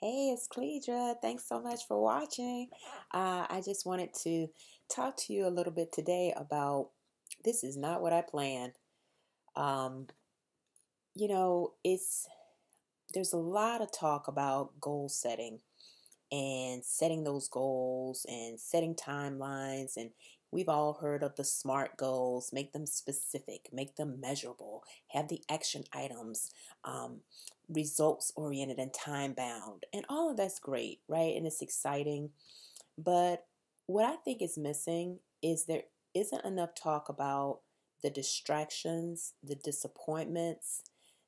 Hey, it's Cleedra. Thanks so much for watching. I just wanted to talk to you a little bit today about this is not what I planned. Um, it's there's a lot of talk about goal setting and setting those goals and setting timelines. And we've all heard of the SMART goals. Make them specific, make them measurable, have the action items, um, results oriented and time bound. And all of that's great, right? And it's exciting. But what I think is missing is there isn't enough talk about the distractions, the disappointments,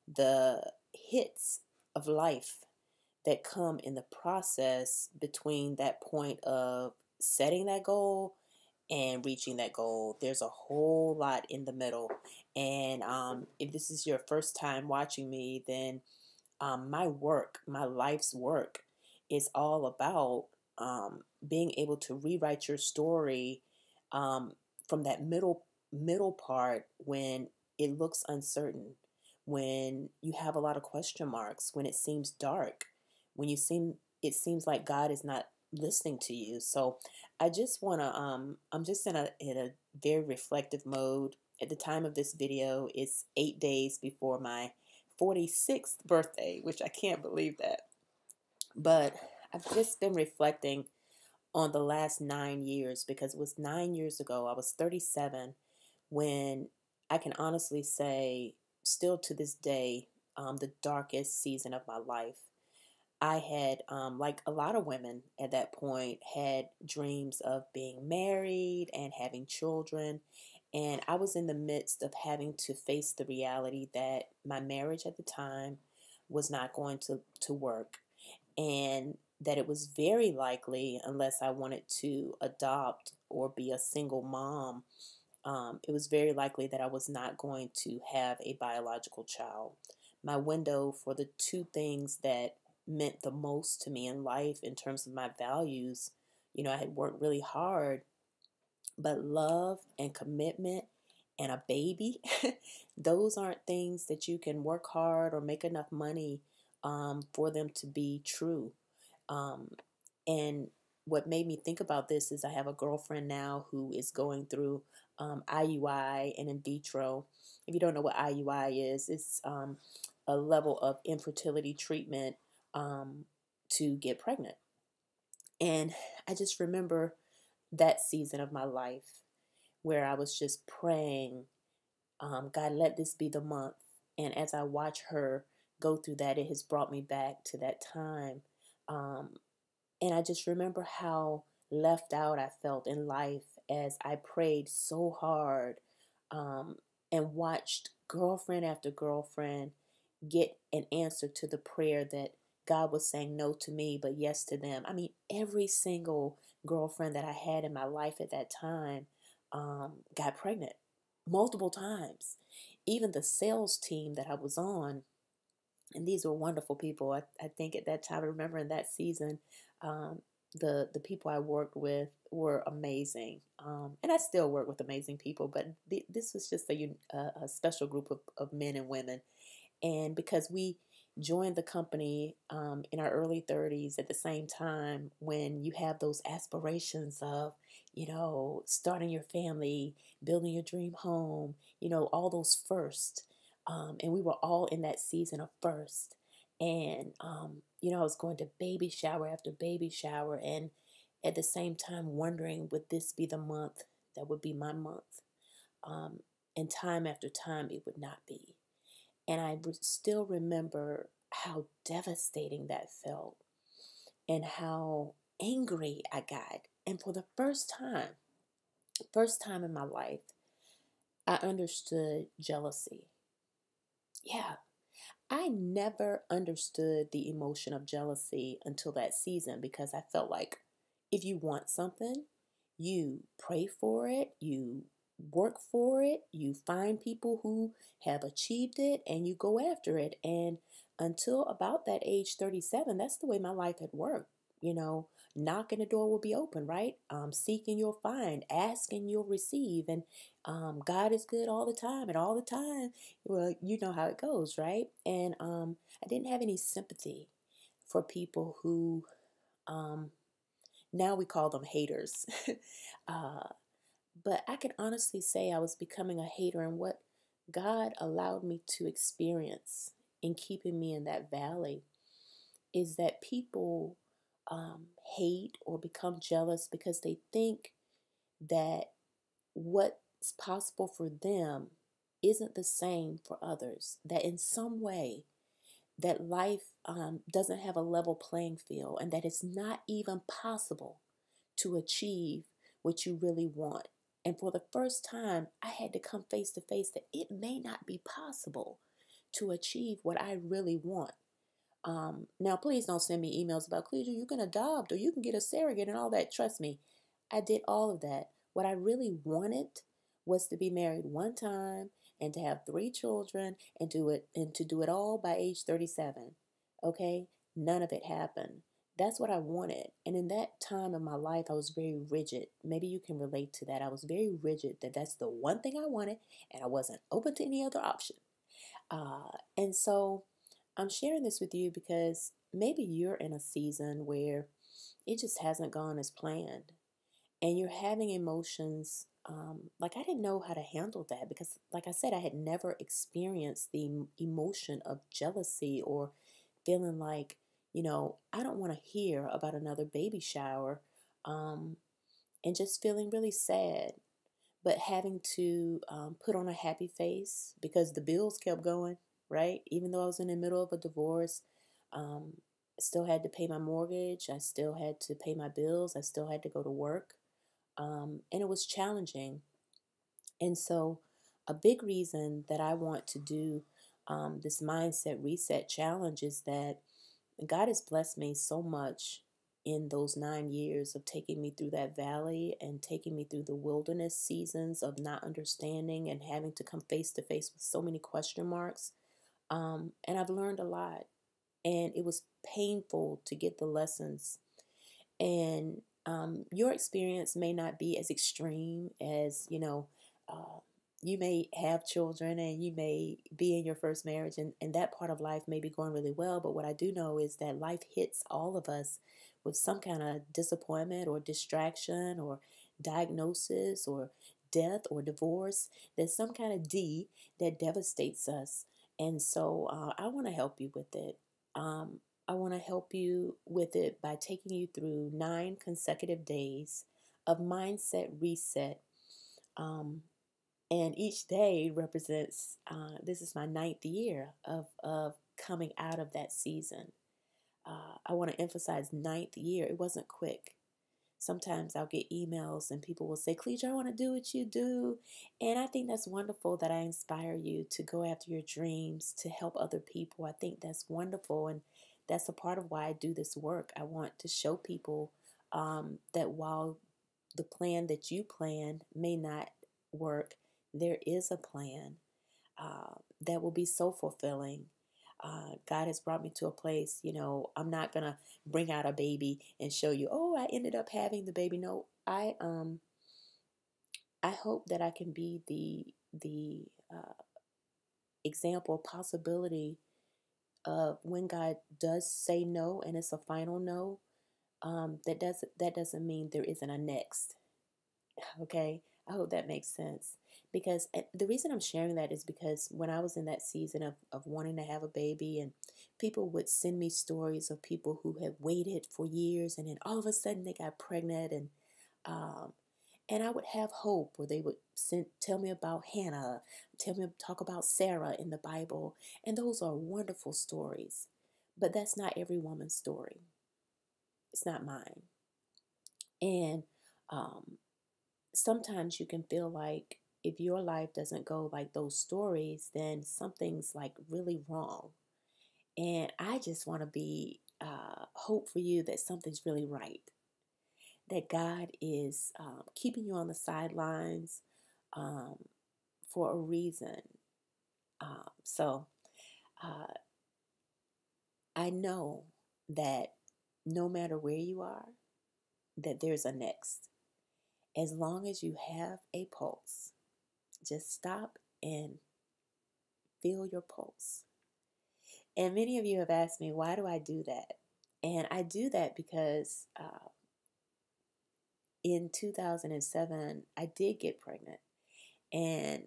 the hits of life that come in the process between that point of setting that goal and reaching that goal. There's a whole lot in the middle. And if this is your first time watching me, then my work, my life's work, is all about being able to rewrite your story um, from that middle part when it looks uncertain, when you have a lot of question marks, when it seems dark, when it seems like God is not listening to you. So I just want to I'm just in a very reflective mode. At the time of this video, it's 8 days before my 46th birthday, which I can't believe that. But I've just been reflecting on the last 9 years because it was 9 years ago. I was 37 when I can honestly say, still to this day, the darkest season of my life. I had, like a lot of women at that point, had dreams of being married and having children. And I was in the midst of having to face the reality that my marriage at the time was not going to work, and that it was very likely, unless I wanted to adopt or be a single mom, it was very likely that I was not going to have a biological child. My window for the two things that meant the most to me in life in terms of my values, I had worked really hard, but love and commitment and a baby, those aren't things that you can work hard or make enough money for them to be true. Um, and what made me think about this is I have a girlfriend now who is going through IUI and in vitro. If you don't know what IUI is, it's a level of infertility treatment um, to get pregnant. And I just remember that season of my life where I was just praying, God, let this be the month. And as I watch her go through that, it has brought me back to that time. Um, and I just remember how left out I felt in life as I prayed so hard um, and watched girlfriend after girlfriend get an answer to the prayer that God was saying no to me, but yes to them. I mean, every single girlfriend that I had in my life at that time got pregnant multiple times. Even the sales team that I was on, and these were wonderful people. I think at that time, I remember in that season, um, the people I worked with were amazing, and I still work with amazing people. But this was just a special group of men and women, and because we joined the company in our early 30s at the same time when you have those aspirations of, starting your family, building your dream home, all those first. And we were all in that season of first. And, I was going to baby shower after baby shower. And at the same time, wondering, would this be the month that would be my month? Um, and time after time, it would not be. And still remember how devastating that felt and how angry I got. And for the first time in my life, I understood jealousy. Yeah, I never understood the emotion of jealousy until that season because I felt like if you want something, you pray for it, you work for it, you find people who have achieved it, and you go after it. And until about that age 37, that's the way my life had worked. Knocking the door will be open, right? Seeking you'll find, asking you'll receive, and God is good all the time, and all the time, well, you know how it goes, right? And I didn't have any sympathy for people who, um, now we call them haters. uh, but I can honestly say I was becoming a hater, and what God allowed me to experience in keeping me in that valley is that people hate or become jealous because they think that what's possible for them isn't the same for others. That in some way, that life doesn't have a level playing field, and that it's not even possible to achieve what you really want. And for the first time, I had to come face to face that it may not be possible to achieve what I really want. Now, please don't send me emails about, Cleveland, you can adopt or you can get a surrogate and all that. Trust me, I did all of that. What I really wanted was to be married one time and to have 3 children and to do it all by age 37. Okay? None of it happened. That's what I wanted. And in that time of my life, I was very rigid. Maybe you can relate to that. I was very rigid that that's the one thing I wanted, and I wasn't open to any other option. And so I'm sharing this with you because maybe you're in a season where it just hasn't gone as planned, and you're having emotions. Like I didn't know how to handle that because, like I said, I had never experienced the emotion of jealousy or feeling like, I don't want to hear about another baby shower, um, and just feeling really sad, but having to put on a happy face because the bills kept going, right? Even though I was in the middle of a divorce, um, I still had to pay my mortgage. I still had to pay my bills. I still had to go to work. And it was challenging. And so, a big reason that I want to do this mindset reset challenge is that God has blessed me so much in those 9 years of taking me through that valley and taking me through the wilderness seasons of not understanding and having to come face to face with so many question marks. And I've learned a lot. And it was painful to get the lessons. And your experience may not be as extreme as, uh, you may have children and you may be in your first marriage, and that part of life may be going really well. But what I do know is that life hits all of us with some kind of disappointment or distraction or diagnosis or death or divorce. There's some kind of D that devastates us. And so I want to help you with it. Um, I want to help you with it by taking you through 9 consecutive days of mindset reset. Um, and each day represents, this is my 9th year of coming out of that season. I want to emphasize 9th year. It wasn't quick. Sometimes I'll get emails and people will say, Cleature, I want to do what you do. And I think that's wonderful that I inspire you to go after your dreams, to help other people. I think that's wonderful. And that's a part of why I do this work. I want to show people that while the plan that you planned may not work, there is a plan that will be so fulfilling. God has brought me to a place, I'm not gonna bring out a baby and show you, oh, I ended up having the baby. No, I hope that I can be the example, possibility of when God does say no and it's a final no. That doesn't mean there isn't a next. Okay, I hope that makes sense. Because the reason I'm sharing that is because when I was in that season of wanting to have a baby, and people would send me stories of people who had waited for years and then all of a sudden they got pregnant, um, and I would have hope, or they would tell me about Hannah, talk about Sarah in the Bible, and those are wonderful stories. But that's not every woman's story. It's not mine. And um, sometimes you can feel like if your life doesn't go like those stories, then something's like really wrong. And I just want to be hope for you that something's really right, that God is keeping you on the sidelines um, for a reason. So I know that no matter where you are, that there's a next. As long as you have a pulse, just stop and feel your pulse. And many of you have asked me, why do I do that? And I do that because in 2007, I did get pregnant. And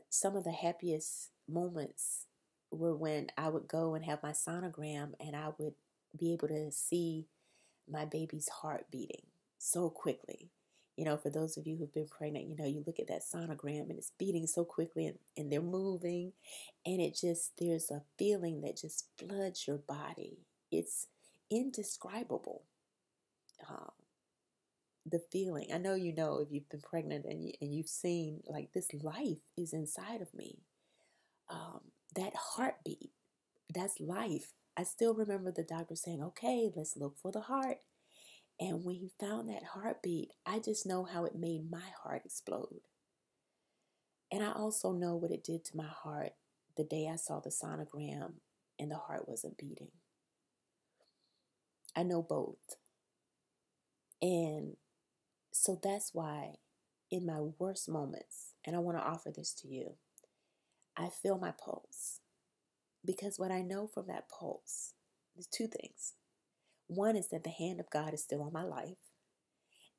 some of the happiest moments were when I would go and have my sonogram and I would be able to see my baby's heart beating so quickly. For those of you who've been pregnant, you look at that sonogram and it's beating so quickly and they're moving. And there's a feeling that just floods your body. It's indescribable. Um, the feeling. I know if you've been pregnant and you've seen like this life is inside of me. Um, that heartbeat, that's life. I still remember the doctor saying, okay, let's look for the heart. And when he found that heartbeat, I just know how it made my heart explode. And I also know what it did to my heart the day I saw the sonogram and the heart wasn't beating. I know both. And so that's why in my worst moments, and I want to offer this to you, I feel my pulse. Because what I know from that pulse is two things. One is that the hand of God is still on my life.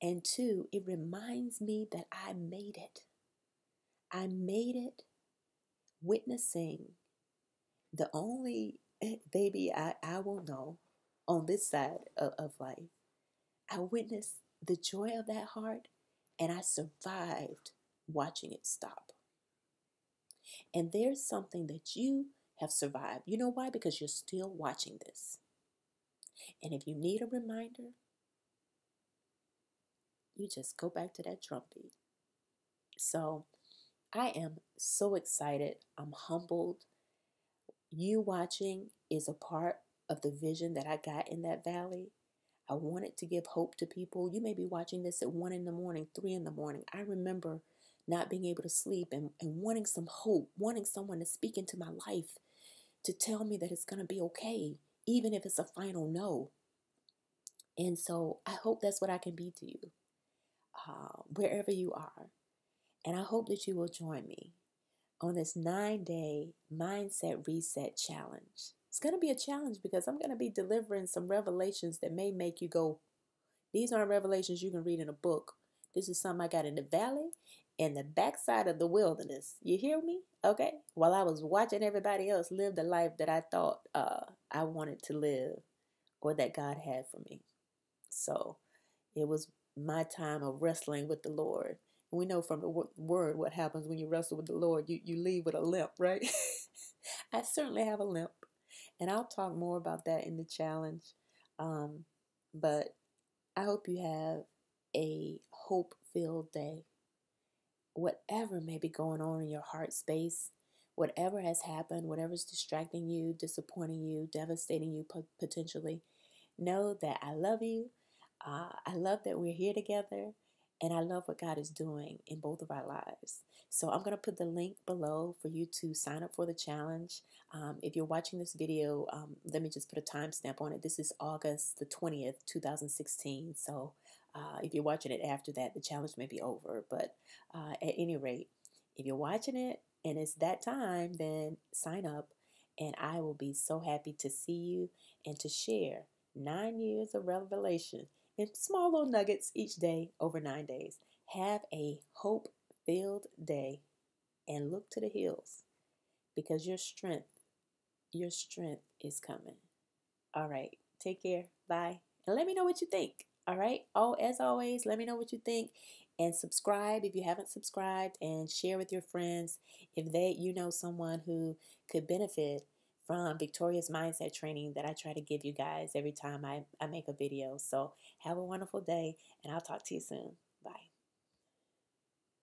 And two, it reminds me that I made it. I made it witnessing the only baby I will know on this side of life. I witnessed the joy of that heart and I survived watching it stop. And there's something that you have survived. You know why? Because you're still watching this. And if you need a reminder, you just go back to that drum beat. So I am so excited. I'm humbled. You watching is a part of the vision that I got in that valley. I wanted to give hope to people. You may be watching this at 1 in the morning, 3 in the morning. I remember not being able to sleep and wanting some hope, wanting someone to speak into my life to tell me that it's going to be okay, even if it's a final no. And so I hope that's what I can be to you, wherever you are. And I hope that you will join me on this 9-day mindset reset challenge. It's going to be a challenge because I'm going to be delivering some revelations that may make you go, these aren't revelations you can read in a book. This is something I got in the valley in the backside of the wilderness. You hear me? Okay. While I was watching everybody else live the life that I thought I wanted to live or that God had for me. So it was my time of wrestling with the Lord. We know from the word what happens when you wrestle with the Lord. You leave with a limp, right? I certainly have a limp. And I'll talk more about that in the challenge. But I hope you have a hope-filled day. Whatever may be going on in your heart space, whatever has happened, whatever's distracting you, disappointing you, devastating you potentially, know that I love you. I love that we're here together, and I love what God is doing in both of our lives. So I'm going to put the link below for you to sign up for the challenge. If you're watching this video, let me just put a timestamp on it. This is August the 20th, 2016. So if you're watching it after that, the challenge may be over. But at any rate, if you're watching it and it's that time, then sign up, and I will be so happy to see you and to share 9 years of revelation in small little nuggets each day over 9 days. Have a hope-filled day and look to the hills because your strength is coming. All right. Take care. Bye. And let me know what you think. All right. Oh, as always, let me know what you think and subscribe if you haven't subscribed and share with your friends if you know someone who could benefit from Victorious Mindset training that I try to give you guys every time I make a video. So have a wonderful day and I'll talk to you soon. Bye.